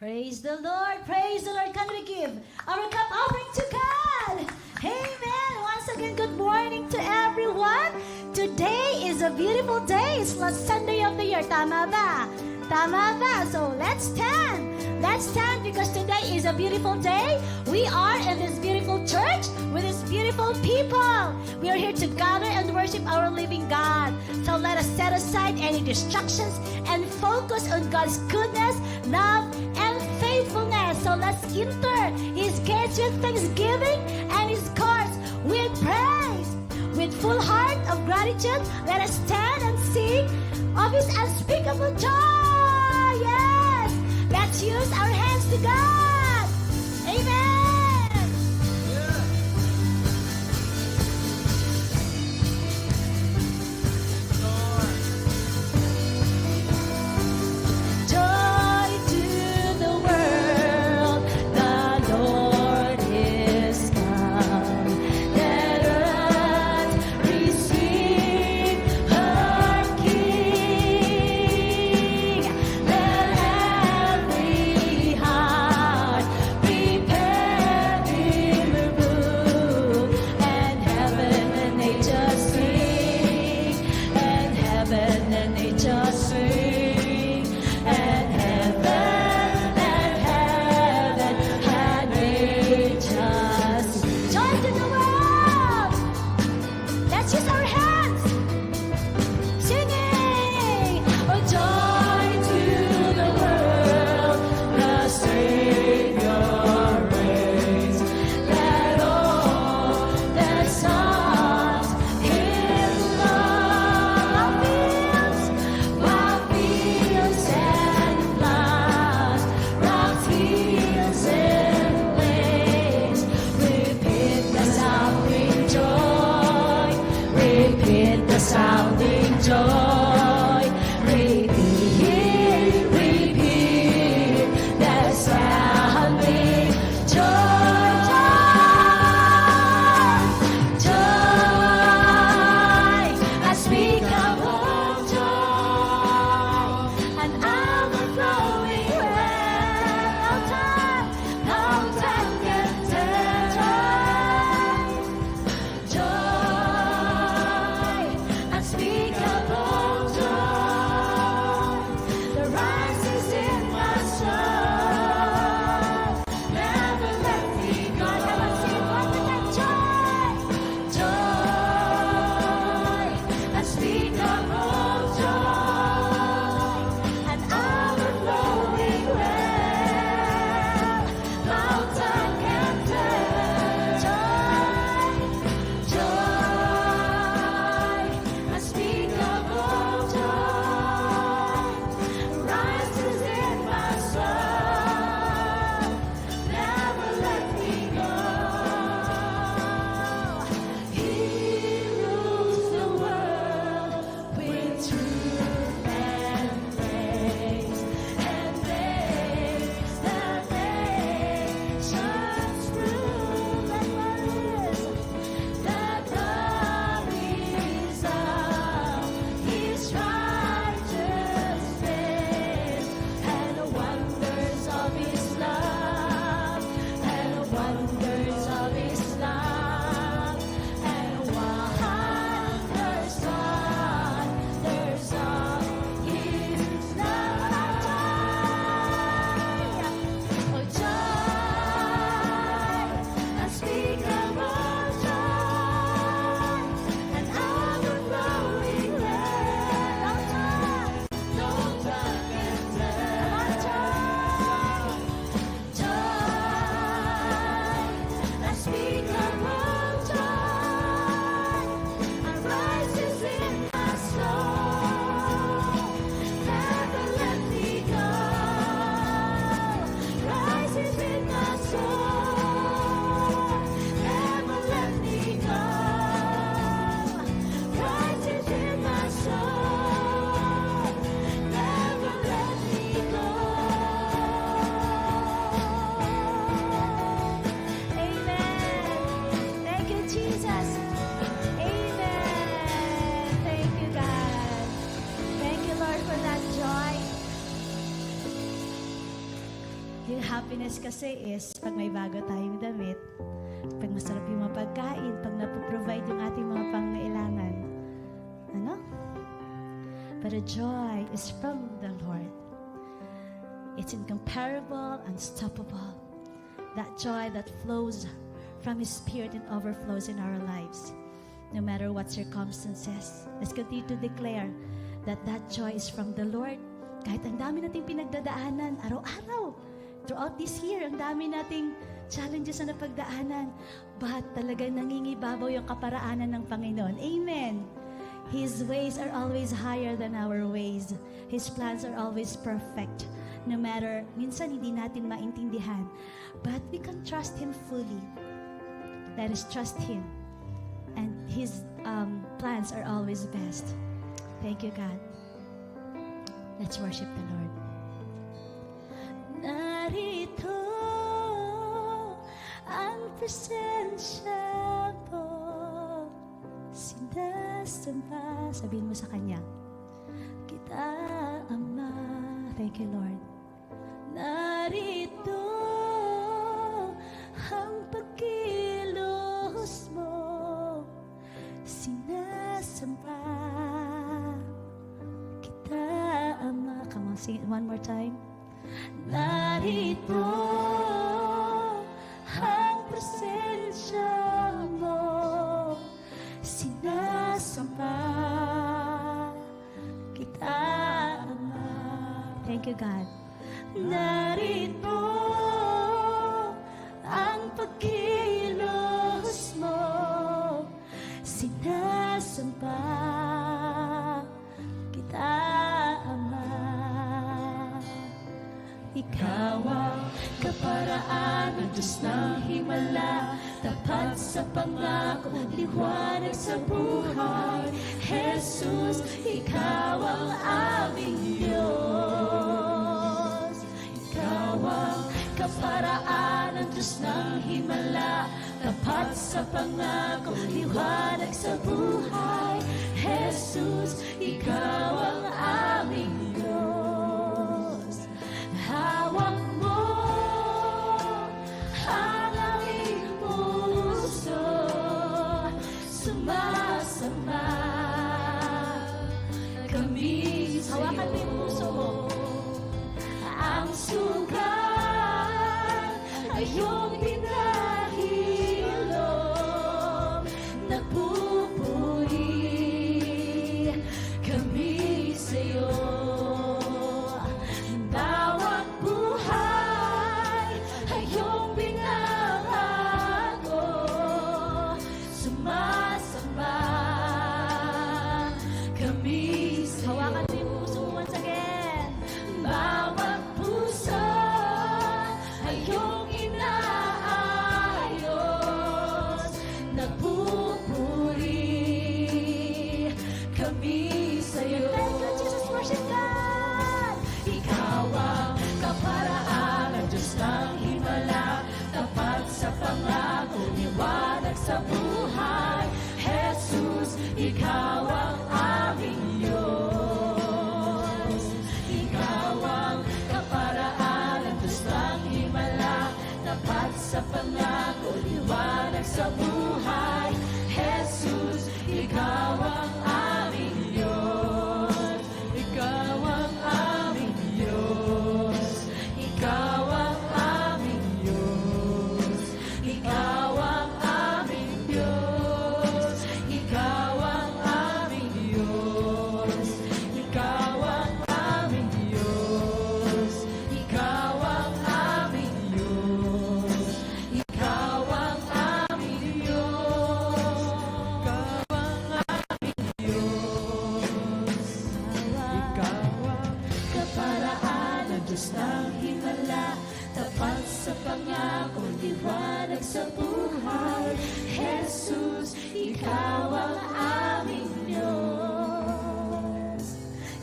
Praise the Lord. Praise the Lord. Can we give our cup offering to God? Amen. Once again, good morning to everyone. Today is a beautiful day. It's last Sunday of the year. Tama ba? Tama ba? So let's stand. Let's stand because today is a beautiful day. We are in this beautiful church with these beautiful people. We are here to gather and worship our living God. So let us set aside any distractions and focus on God's goodness, love, and faithfulness. So let's enter His gates with thanksgiving and His courts with praise. With full heart of gratitude, let us stand and sing of His unspeakable joy. Yes! Let's use our hands to God. Amen. Joy to the world, the Lord is come. Let earth receive her King. Let every heart Yung happiness kasi is pag may bago tayong damit, pag masarap yung mga pagkain, pag napoprovide yung ating mga pangangailangan. Ano? But the joy is from the Lord. It's incomparable, unstoppable. That joy that flows from His Spirit and overflows in our lives. No matter what circumstances, let's continue to declare that joy is from the Lord. Kahit ang dami nating pinagdadaanan, araw-araw, throughout this year, ang dami nating challenges na napagdaanan, but talagang nangingibabaw yung kaparaanan ng Panginoon. Amen. His ways are always higher than our ways. His plans are always perfect. No matter, minsan hindi natin maintindihan, but we can trust Him fully. Let us trust Him. And His plans are always best. Thank you, God. Let's worship the Lord. Narito ang presensya mo, sinasamba. Sabihin mo sa Kanya, kita, Ama. Thank you, Lord. Narito ang pagkilos mo, sinasamba kita, Ama. Come on, sing it one more time. Narito ang presensya mo, sinasamba kita, Ama. Thank you, God. Narito ang pagkilos mo, sinasamba kita, Ama. Ikaw ang kaparaan ng Diyos ng himala, tapat sa pangako, liwanag sa buhay. Jesus, Ikaw ang aming Diyos. Ikaw ang kaparaan ng Diyos ng himala, tapat sa pangako, liwanag sa buhay. Jesus, Ikaw ang aming Diyos. Hawak mo ang aming puso, sumasamba kami sa'yo. Hawakan mo yung puso mo. Ang sugat ay iyong pinahilom, nagpupuri kami sa'yo. Bawat buhay ay iyong binabago, sumasamba kami sa'yo. Hawakan mo yung puso mo once again. Bawat puso ay iyong inaayos, nagpupuri kami sa'yo. Thank you, Jesus. Worship God. Ikaw ang kaparaan ng Diyos ng himala, tapat sa pangako, liwanag sa buhay. Jesus, Ikaw ang aming Diyos. Ikaw ang kaparaan ng Diyos ng himala, tapat sa pangako, liwanag sa buhay. Jesus, Ikaw ang aming Diyos. Ikaw ang aming Diyos. Ikaw ang aming Diyos. Ikaw ang aming Diyos. Ikaw ang aming Diyos. Ikaw ang aming Diyos. Ikaw ang aming Diyos. Ikaw ang aming Diyos. Ikaw ang kaparaan ng Diyos ng himala, tapat sa pangako, liwanag sa buhay. Jesus, Ikaw ang aming Diyos.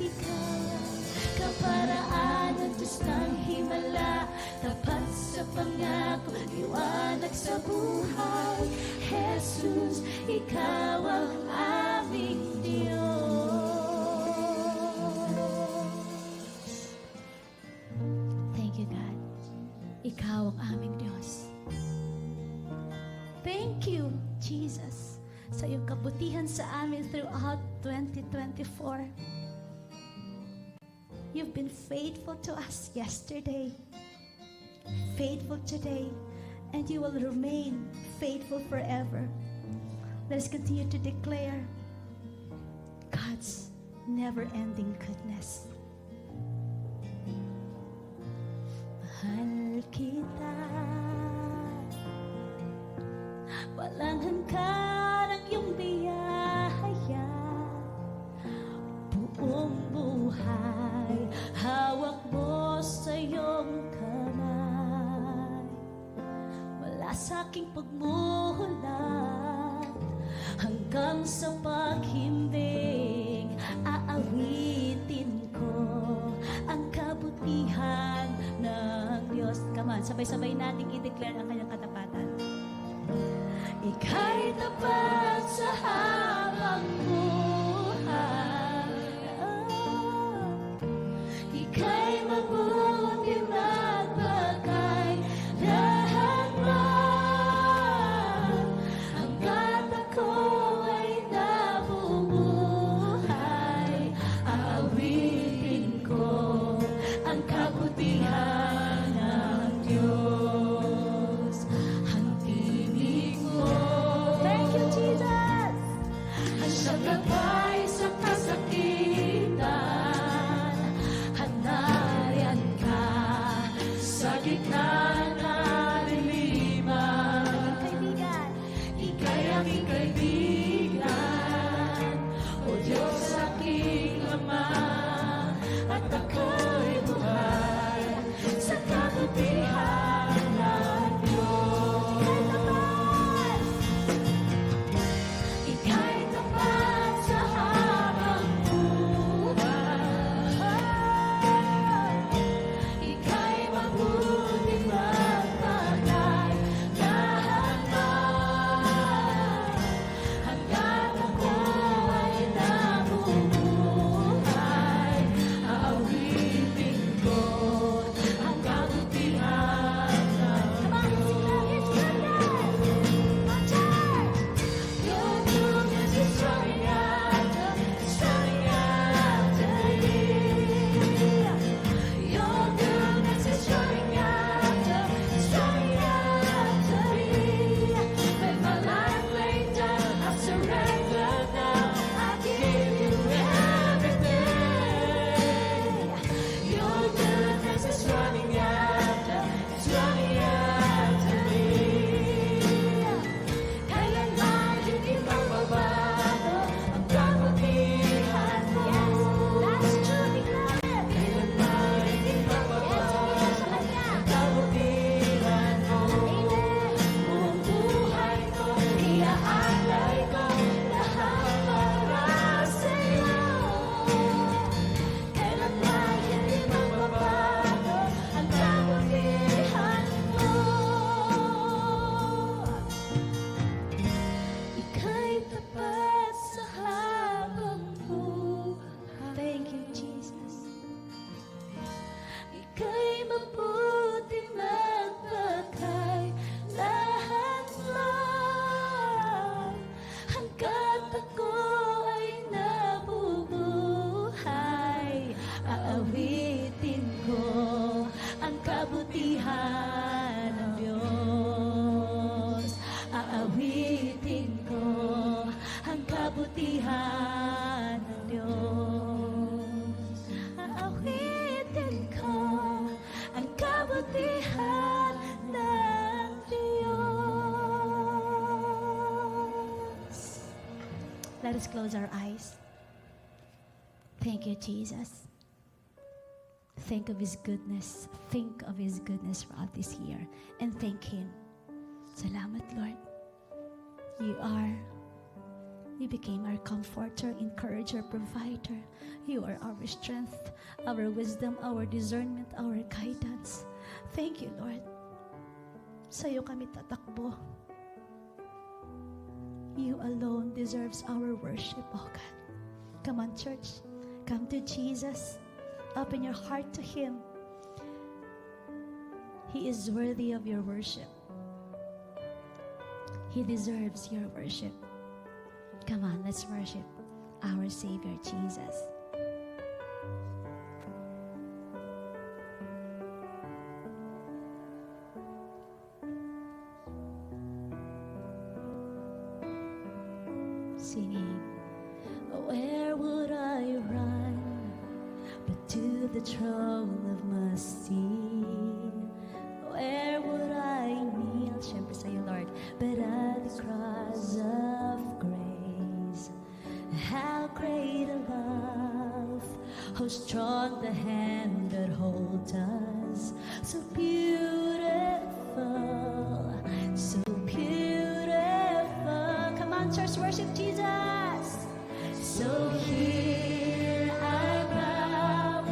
Ikaw ang kaparaan ng Diyos ng himala, tapat sa pangako, liwanag sa buhay. Jesus, Ikaw ang aming Diyos. Thank you, God. Ikaw ang aming Diyos. Thank you, Jesus, sa iyong kabutihan sa amin throughout 2024. You've been faithful to us yesterday, faithful today, and you will remain faithful forever. Let us continue to declare God's never-ending goodness. Mahal kita, walang hanggan ang iyong biyaya. Buong buhay, hawak mo sa iyong kamay. Mula sa aking pagmulat hanggang sa paghimbing, aawitin ko ang kabutihan ng Diyos. Come on, sabay-sabay nating i-declare ang kanyang katapatan. Ika'y tapat sa habang buhay. Ika'y mabuti magbagay lahat man. Hanggat ako ay nabubuhay, aawitin ko ang kabutihan ng Diyos. Ang tinig mo, thank you, Jesus, ang siyang gabay sa kasakitan. At nariyan ka sa gitna ng liliman. Kaibigan, ika'y aking kaibigan, o Diyos aking Ama, at ako'y buhay sa kabutihan ng Diyos. Ika'y tapat sa habang buhay. Ika'y mabuti magbagay lahat man. Hanggat ako ay nabubuhay, aawitin ko ang kabutihan ng Your goodness is running after me. Your goodness is running after me. With my life laid down, I surrender now. I give you everything. Your goodness is running after me. Kailanman hindi magbabago ang kabutihan mo. That's true, declare it. Kailanman hindi magbabago ang kabutihan mo. Buong buhay ko, iaalay ko lahat para sa'yo. Kailanman hindi magbabago ang kabutihan mo. Ika'y tapat sa habang buhay. Thank you, Jesus. Ika'y mabuti magbagay lahat man. Hanggat ako ay nabubuhay, aawitin ko ang kabutihan ng Diyos. Aawitin ko ang kabutihan ng Diyos. Aawitin ko ang kabutihan ng Diyos. Let us close our eyes. Thank you, Jesus. Think of His goodness. Think of His goodness throughout this year. And thank Him. Salamat, Lord. You became our comforter, encourager, provider. You are our strength, our wisdom, our discernment, our guidance. Thank you, Lord. Sa iyo kami tatakbo. You alone deserves our worship, oh God. Come on, church. Come to Jesus. Open your heart to Him. He is worthy of your worship. He deserves your worship. Come on, let's worship our Savior Jesus. Singing, where would I run but to the throne of mercy? Where would I kneel? Siyempre sa'yo, Lord. But at the cross of grace. How great a love, how strong the hand that holds us. So beautiful, so beautiful. Come on, church, worship Jesus. So here I bow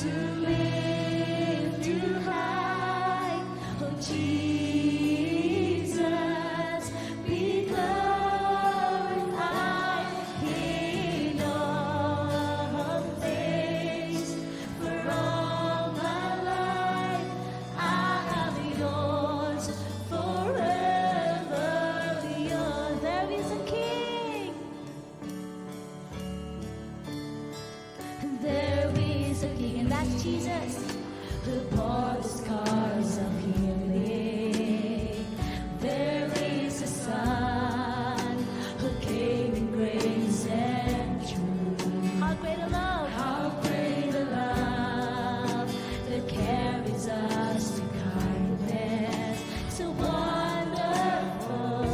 to lift you high, oh Jesus, be glorified in all things. For all my life I am yours, forever yours. There is a King. There is a King, and that's Jesus, who bore the scars of healing. There is a Son who came in grace and truth. How great a love! How great a love that carries us to kindness. So wonderful,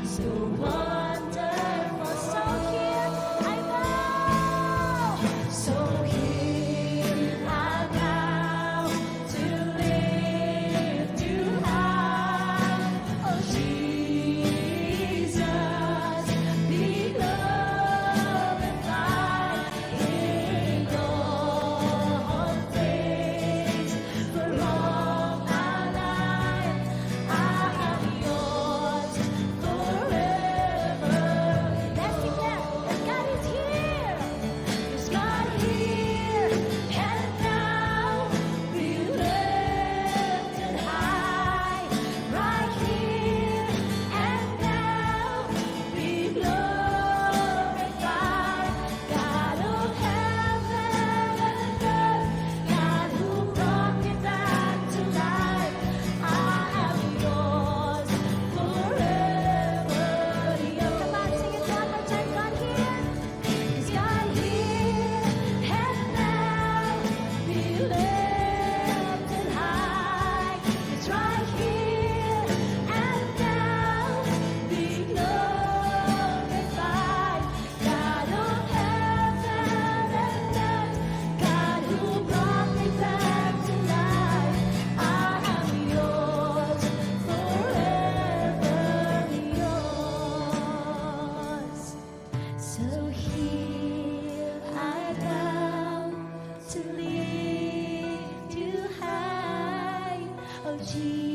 so wonderful. So here I bow. So here I bow to lift you high. Oh Jesus, be glorified in all things. For all my life I am yours, forever. Let's declare that God is here. Is God here? And now be lifted high, right here and now be glorified. God of heaven and earth, God who brought me back to life, I am yours, forever yours. Come on, sing it one more time. God here. Is God here? And now be lifted high. It's right here and now be glorified. God of heaven and earth, God who brought me back to life, I am yours, forever yours. So here I bow to lift you high, oh Jesus.